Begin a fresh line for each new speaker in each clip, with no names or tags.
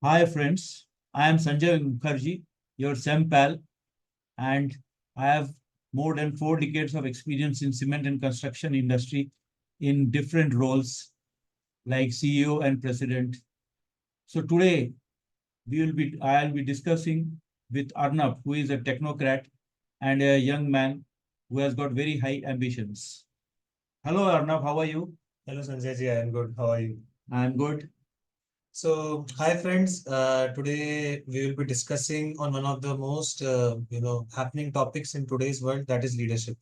Hi friends, I am Sanjay Mukherjee, your SEM pal, and I have more than 4 decades of experience in cement and construction industry in different roles like CEO and president. So today I'll be discussing with Arnab, who is a technocrat and a young man who has got very high ambitions. Hello Arnab, how are you?
Hello Sanjay ji, I am good. How are you?
I'm good.
So, hi friends. Today we will be discussing on one of the most happening topics in today's world, that is leadership.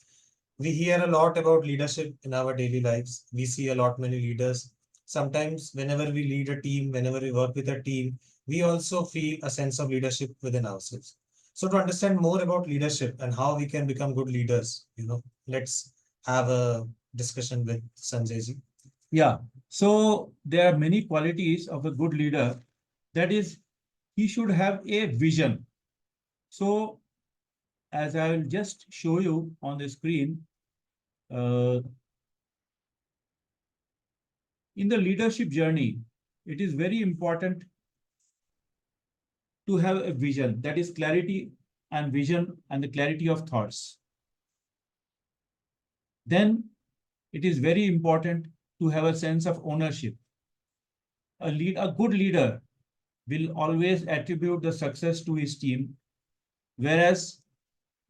We hear a lot about leadership in our daily lives. We see a lot many leaders. Sometimes, whenever we lead a team, whenever we work with a team, we also feel a sense of leadership within ourselves. So, to understand more about leadership and how we can become good leaders, let's have a discussion with Sanjay ji.
Yeah. So there are many qualities of a good leader. That is, he should have a vision. So as I will just show you on the screen, uh, in the leadership journey, it is very important to have a vision. That is clarity and vision and the clarity of thoughts. Then it is very important to have a sense of ownership. A good leader will always attribute the success to his team, whereas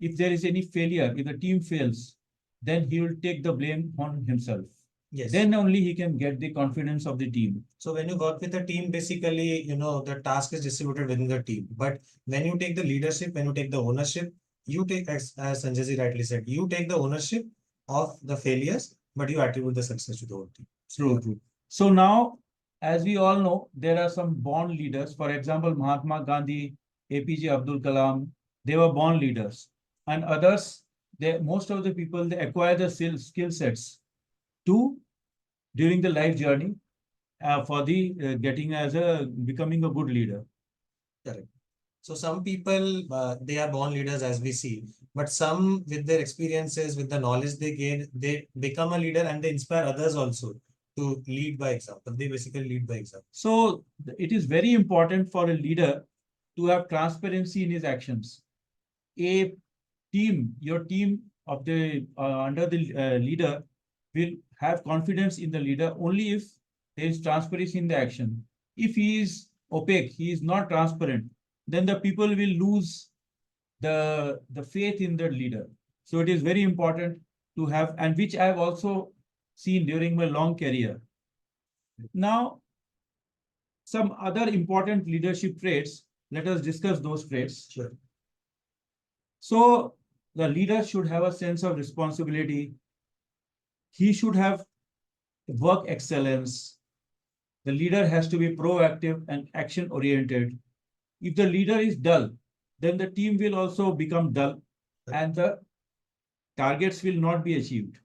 if there is any failure, if the team fails, then he will take the blame on himself.
Yes.
Then only he can get the confidence of the team.
So when you work with a team, basically, the task is distributed within the team. But when you take the leadership, when you take the ownership, you take, as Sanjay ji rightly said, you take the ownership of the failures, but you attribute the success to the whole team.
True, true. So now, as we all know, there are some born leaders. For example, Mahatma Gandhi, APJ Abdul Kalam, they were born leaders. And others, most of the people, they acquire the skill sets to during the life journey for the getting as a becoming a good leader.
Correct. So some people, they are born leaders as we see, but some with their experiences, with the knowledge they gain, they become a leader and they inspire others also to lead by example. They basically lead by example.
So it is very important for a leader to have transparency in his actions. A team, your team of the under the leader will have confidence in the leader only if there is transparency in the action. If he is opaque, he is not transparent, then the people will lose the faith in the leader. So it is very important to have, and which I have also seen during my long career. Now, some other important leadership traits. Let us discuss those traits.
Sure.
So the leader should have a sense of responsibility. He should have work excellence. The leader has to be proactive and action oriented. If the leader is dull, then the team will also become dull and the targets will not be achieved.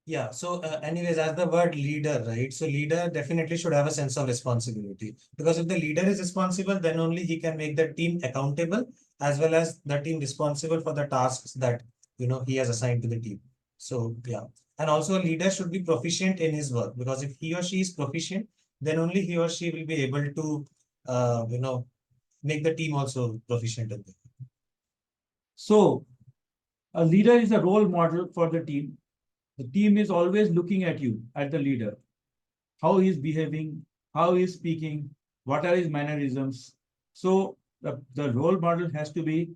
Yeah. So, anyways, as the word leader, right? So, leader definitely should have a sense of responsibility, because if the leader is responsible, then only he can make the team accountable, as well as the team responsible for the tasks that he has assigned to the team. So, yeah. And also, a leader should be proficient in his work, because if he or she is proficient, then only he or she will be able to, make the team also proficient in it.
So a leader is a role model for the team. The team is always looking at you, at the leader, how he is behaving, how he is speaking, what are his mannerisms. So the role model has to be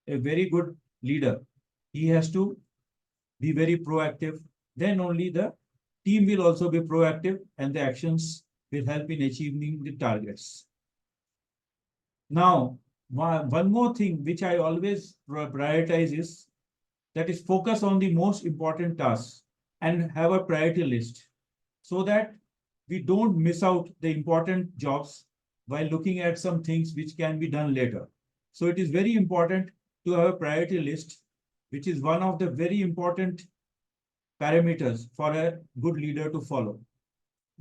a very good leader. He has to be very proactive. Then only the team will also be proactive and the actions will help in achieving the targets. Now, one more thing which I always prioritize is that is focus on the most important tasks and have a priority list so that we don't miss out the important jobs while looking at some things which can be done later. So it is very important to have a priority list, which is one of the very important parameters for a good leader to follow.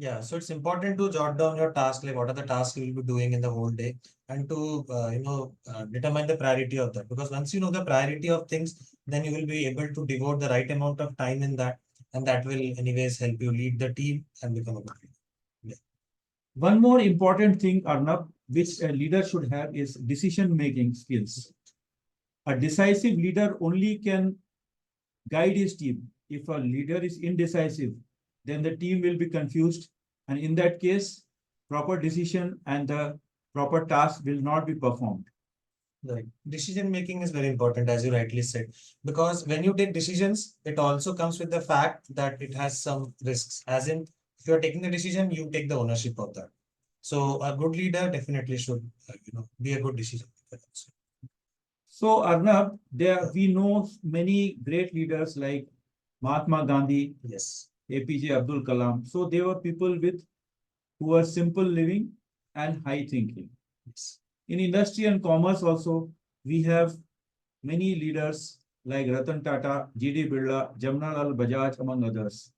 Yeah, so it's important to jot down your task, like what are the tasks you will be doing in the whole day, and to determine the priority of that. Because once you know the priority of things, then you will be able to devote the right amount of time in that, and that will anyways help you lead the team and become a good leader. Yeah.
One more important thing, Arnab, which a leader should have is decision-making skills. A decisive leader only can guide his team. If a leader is indecisive, then the team will be confused. And in that case, proper decision and the proper task will not be performed.
Right. Decision making is very important, as you rightly said, because when you take decisions, it also comes with the fact that it has some risks. As in, if you are taking the decision, you take the ownership of that. So a good leader definitely should, be a good decision maker also.
So, Arnab, we know many great leaders like Mahatma Gandhi,
Yes.
APJ Abdul Kalam. So they were people who were simple living and high thinking.
Yes.
In industry and commerce also, we have many leaders like Ratan Tata, G.D. Birla, Jamnalal Bajaj, among others.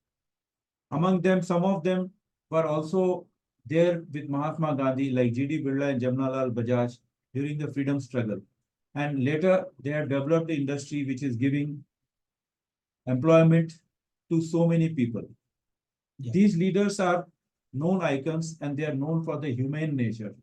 Among them, some of them were also there with Mahatma Gandhi, like G.D. Birla and Jamnalal Bajaj during the freedom struggle. And later, they have developed the industry which is giving employment to so many people.
Yeah.
These leaders are known icons and they are known for the humane nature.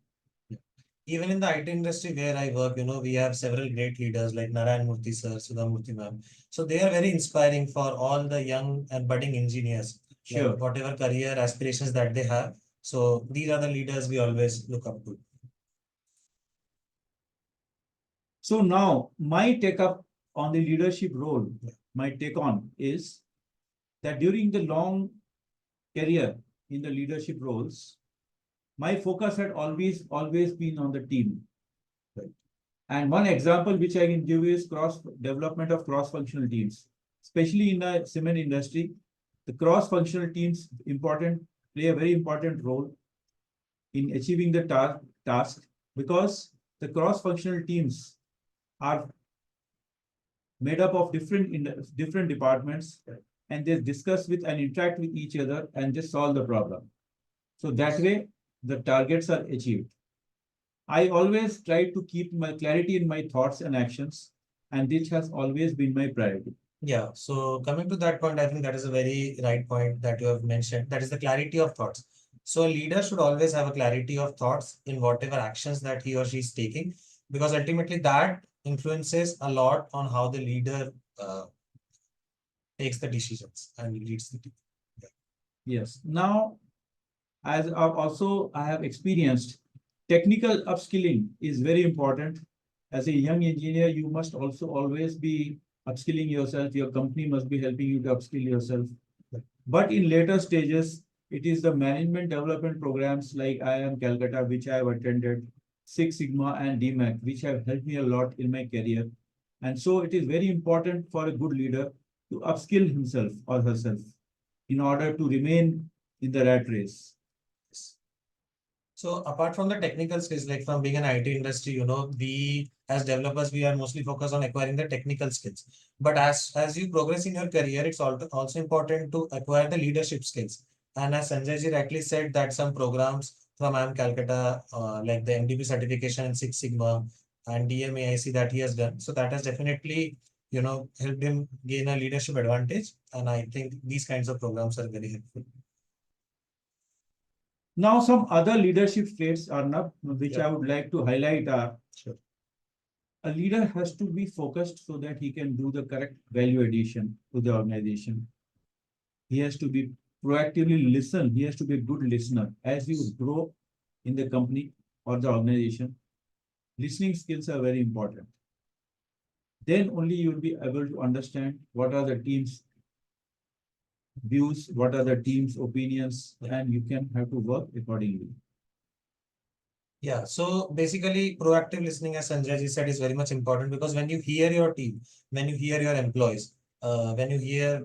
Even in the IT industry where I work, we have several great leaders like Narayan Murthy sir, Sudha Murthy ma'am. So they are very inspiring for all the young and budding engineers,
Sure.
like whatever career aspirations that they have. So these are the leaders we always look up to.
So now my take up on the leadership role, my take on is that during the long career in the leadership roles, my focus had always been on the team. Right? And one example which I can give is development of cross-functional teams, especially in the cement industry. The cross-functional teams play a very important role in achieving the task because the cross-functional teams are made up of different departments, and they discuss with and interact with each other and just solve the problem. So that way the targets are achieved. I always try to keep my clarity in my thoughts and actions, and this has always been my priority.
Yeah, so coming to that point, I think that is a very right point that you have mentioned. That is the clarity of thoughts. So a leader should always have a clarity of thoughts in whatever actions that he or she is taking, because ultimately that influences a lot on how the leader takes the decisions and leads the team. Yeah.
Yes. Now, as I have experienced, technical upskilling is very important. As a young engineer, you must also always be upskilling yourself. Your company must be helping you to upskill yourself. But in later stages, it is the management development programs like IIM Calcutta, which I have attended, Six Sigma and DMAC, which have helped me a lot in my career. And so it is very important for a good leader to upskill himself or herself in order to remain in the rat race.
So apart from the technical skills, like from being an IT industry, we as developers, we are mostly focused on acquiring the technical skills. But as you progress in your career, it's also important to acquire the leadership skills. And as Sanjay ji rightly said, that some programs from IIM Calcutta, like the MDP certification in Six Sigma and DMAIC that he has done. So that has definitely, helped him gain a leadership advantage. And I think these kinds of programs are very helpful.
Now, some other leadership traits are not, which
Yeah.
I would like to highlight are
Sure.
a leader has to be focused so that he can do the correct value addition to the organization. He has to be proactively listen. He has to be a good listener. As you grow in the company or the organization, listening skills are very important. Then only you will be able to understand what are the team's views, what are the team's opinions, and you can have to work accordingly.
Yeah, so basically proactive listening, as Sanjay ji said, is very much important because when you hear your team, when you hear your employees, when you hear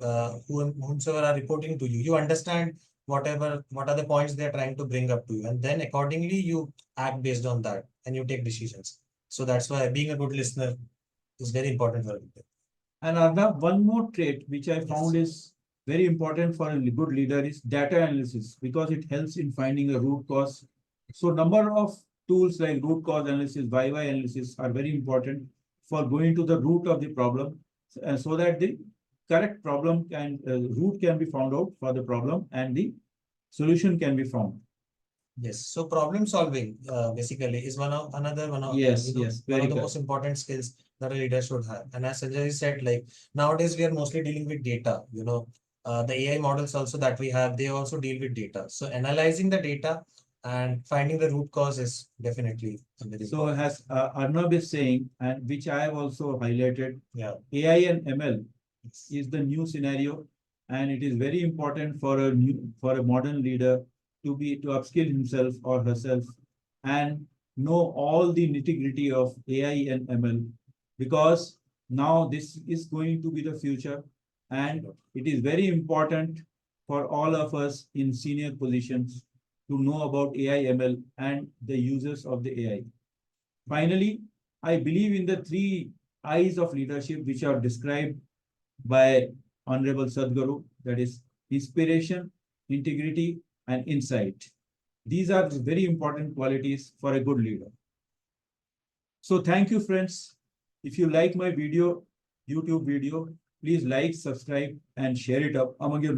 whomsoever are reporting to you, you understand what are the points they're trying to bring up to you, and then accordingly you act based on that and you take decisions. So that's why being a good listener is very important for a leader.
And Arnab, one more trait which I found is very important for a good leader is data analysis because it helps in finding a root cause. So number of tools like root cause analysis, YY analysis are very important for going to the root of the problem so that the correct problem root can be found out for the problem and the solution can be found.
Yes, so problem solving basically is one of
Yes,
you know,
yes,
one
very
of the
good.
most important skills that a leader should have. And as Sanjay said, like nowadays we are mostly dealing with data. The AI models also that we have, they also deal with data. So analyzing the data and finding the root cause is definitely a very
So as Arnab is saying, and which I have also highlighted,
yeah.
AI and ML
Yes.
is the new scenario, and it is very important for a modern leader to upskill himself or herself and know all the nitty-gritty of AI and ML, because now this is going to be the future, and it is very important for all of us in senior positions to know about AI ML and the uses of the AI. Finally, I believe in the three I's of leadership which are described by Honorable Sadhguru, that is inspiration, integrity, and insight. These are very important qualities for a good leader. So thank you, friends. If you like my YouTube video, please like, subscribe, and share it up among your